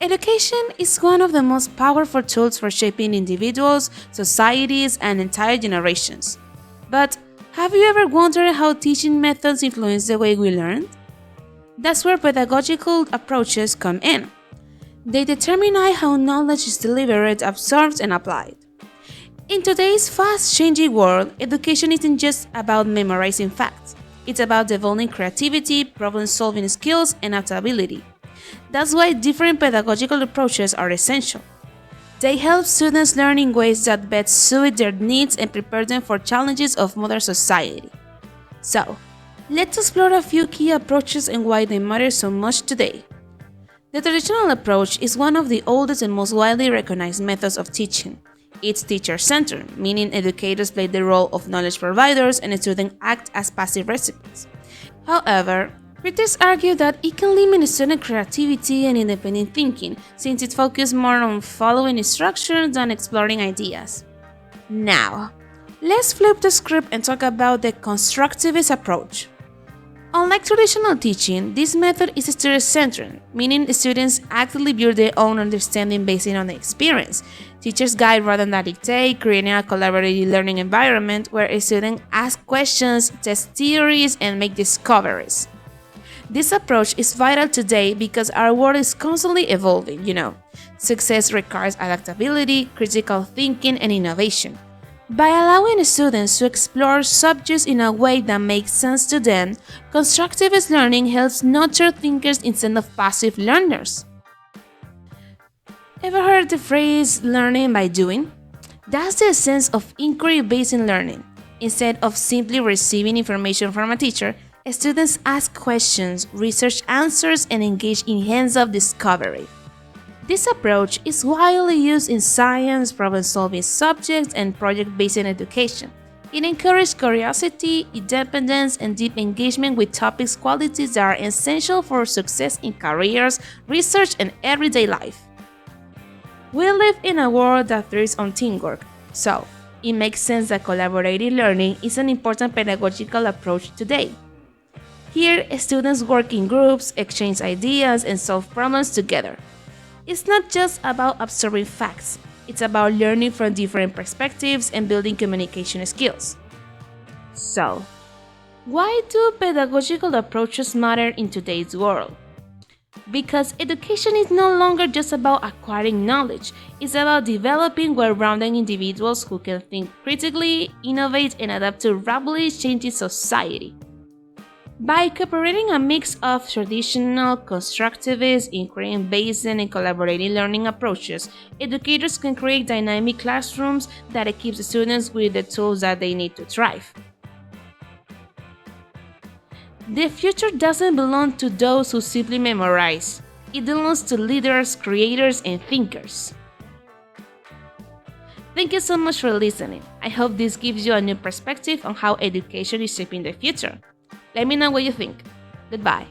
Education is one of the most powerful tools for shaping individuals, societies, and entire generations. But have you ever wondered how teaching methods influence the way we learn? That's where pedagogical approaches come in. They determine how knowledge is delivered, absorbed, and applied. In today's fast-changing world, education isn't just about memorizing facts. It's about developing creativity, problem-solving skills, and adaptability. That's why different pedagogical approaches are essential. They help students learn in ways that best suit their needs and prepare them for challenges of modern society. So, let's explore a few key approaches and why they matter so much today. The traditional approach is one of the oldest and most widely recognized methods of teaching. It's teacher-centered, meaning educators play the role of knowledge providers and students act as passive recipients. However, critics argue that it can limit student creativity and independent thinking, since it focuses more on following instructions than exploring ideas. Now, let's flip the script and talk about the constructivist approach. Unlike traditional teaching, this method is student-centered, meaning students actively build their own understanding based on the experience. Teachers guide rather than dictate, creating a collaborative learning environment where students ask questions, test theories, and make discoveries. This approach is vital today because our world is constantly evolving, Success requires adaptability, critical thinking, and innovation. By allowing students to explore subjects in a way that makes sense to them, constructivist learning helps nurture thinkers instead of passive learners. Ever heard the phrase learning by doing? That's the essence of inquiry-based learning. Instead of simply receiving information from a teacher, students ask questions, research answers, and engage in hands-on discovery. This approach is widely used in science, problem-solving subjects, and project-based education. It encourages curiosity, independence, and deep engagement with topics qualities that are essential for success in careers, research, and everyday life. We live in a world that thrives on teamwork, so it makes sense that collaborative learning is an important pedagogical approach today. Here, students work in groups, exchange ideas, and solve problems together. It's not just about absorbing facts, it's about learning from different perspectives and building communication skills. So, why do pedagogical approaches matter in today's world? Because education is no longer just about acquiring knowledge, it's about developing well-rounded individuals who can think critically, innovate, and adapt to rapidly changing society. By incorporating a mix of traditional, constructivist, inquiry-based, and collaborative learning approaches, educators can create dynamic classrooms that equip students with the tools that they need to thrive. The future doesn't belong to those who simply memorize. It belongs to leaders, creators, and thinkers. Thank you so much for listening. I hope this gives you a new perspective on how education is shaping the future. Let me know what you think. Goodbye.